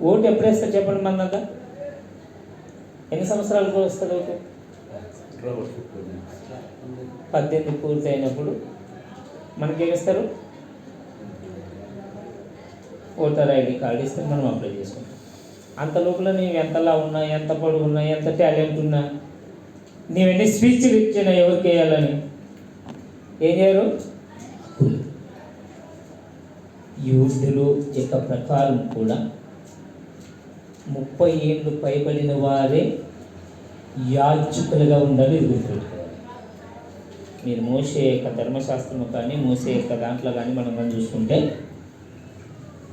Vote ఎప్పుడు వేస్తారు చెప్పండి మనంతా? ఎన్ని సంవత్సరాలకు వస్తుంది ఓటు? 18 పూర్తి అయినప్పుడు మనకేమిస్తారు? ఓటర్ ఐడి కార్డు ఇస్తే మనం అప్లై చేసుకుంటాం. అంత లోపల నీవు ఎంతలా ఉన్నా, ఎంత పొడుగు ఉన్నా, ఎంత టాలెంట్ ఉన్నా, నీవెన్ని స్పీచ్లు ఇచ్చినా ఎవరికి వేయాలని ఏం చేయరు? యూదులు యొక్క ప్రకారం కూడా 30 ఏళ్ళు పైబడిన వారే యాజకులుగా ఉండాలి. ఇది గుర్తుపెట్టుకోవాలి. మీరు మోషే యొక్క ధర్మశాస్త్రము కానీ మోషే యొక్క దాంట్లో కానీ మనం చూసుకుంటే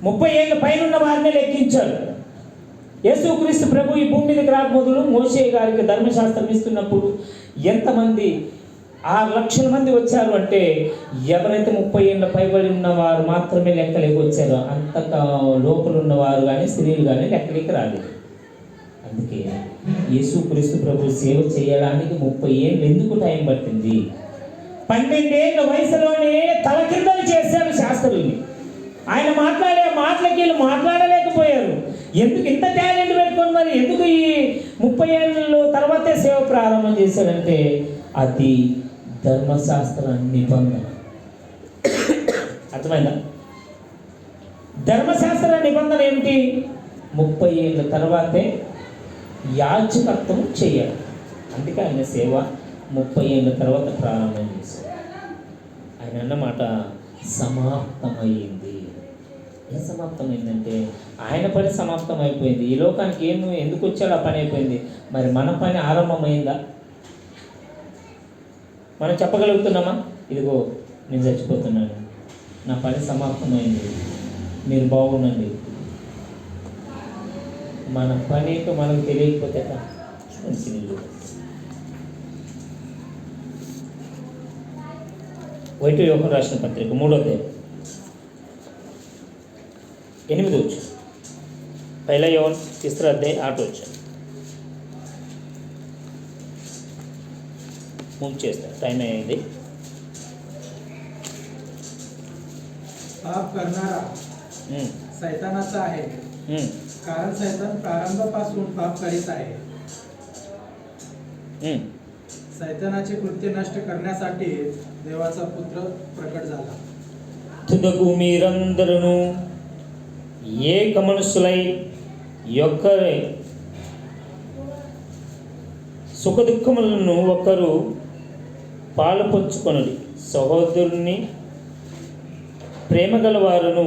30 ఏళ్ళ పైన ఉన్న వారిని లెక్కించారు. యేసుక్రీస్తు ప్రభు ఈ భూమి మీదకి రాకముందు మోషే గారికి ధర్మశాస్త్రం ఇస్తున్నప్పుడు ఎంతమంది 6 లక్షల మంది వచ్చారు అంటే ఎవరైతే 30 ఏళ్ళ పైబడి ఉన్నవారు మాత్రమే లెక్కలేకి వచ్చారో అంత లోపల ఉన్నవారు కానీ స్త్రీలు కానీ లెక్కలేకి రాలేదు. అందుకే యేసుక్రీస్తు ప్రభు సేవ చేయడానికి 30 ఏళ్ళు ఎందుకు టైం పట్టింది? 12 ఏళ్ళ వయసులోనే తలకిందలు చేశారు శాస్త్రుల్ని. ఆయన మాట్లాడే మాటలకి వీళ్ళు మాట్లాడలేకపోయారు. ఎందుకు ఇంత టాలెంట్ పెట్టుకొని మరి ఎందుకు ఈ 30 ఏళ్ళ తర్వాతే సేవ ప్రారంభం చేశాడంటే అది ధర్మశాస్త్ర నిబంధన. అర్థమైందా? ధర్మశాస్త్ర నిబంధన ఏమిటి? 30 ఏళ్ళ తర్వాతే యాజకత్వం చేయాలి. అందుకే ఆయన సేవ 30 ఏళ్ళ తర్వాత ప్రారంభం చేశాడు. ఆయన అన్నమాట సమాప్తమైంది. ఏం సమాప్తమైందంటే ఆయన పని సమాప్తం అయిపోయింది. ఈ లోకానికి ఎందుకు వచ్చాడో ఆ పని అయిపోయింది. మరి మన పని ఆరంభమైందా? మనం చెప్పగలుగుతున్నామా? ఇదిగో నేను చచ్చిపోతున్నాను, నా పని సమాప్తమైంది, మీరు బాగుండండి. మన పని ఏంటో మనకు తెలియకపోతే వైటు యోహను రాసిన పత్రిక 3వ అధ్యాయం 8వ వచనం. పైలా యోహన్ 3रा अध्याय 8वां वचन. मूव చేస్తా, టైం అయింది. पाप करणारा सैतानाचा आहे, कारण सैतान प्रारंभापासून पाप करीत आहे. सैतानाचे कृत्य नष्ट करण्यासाठी देवाचा पुत्र प्रकट झाला. తుదకు మీరందరూ ఏక మనస్సులై ఒక్కరే సుఖ దుఃఖములను ఒకరు పాలు పంచుకొనుడి. సహోదరుని ప్రేమ గల వారును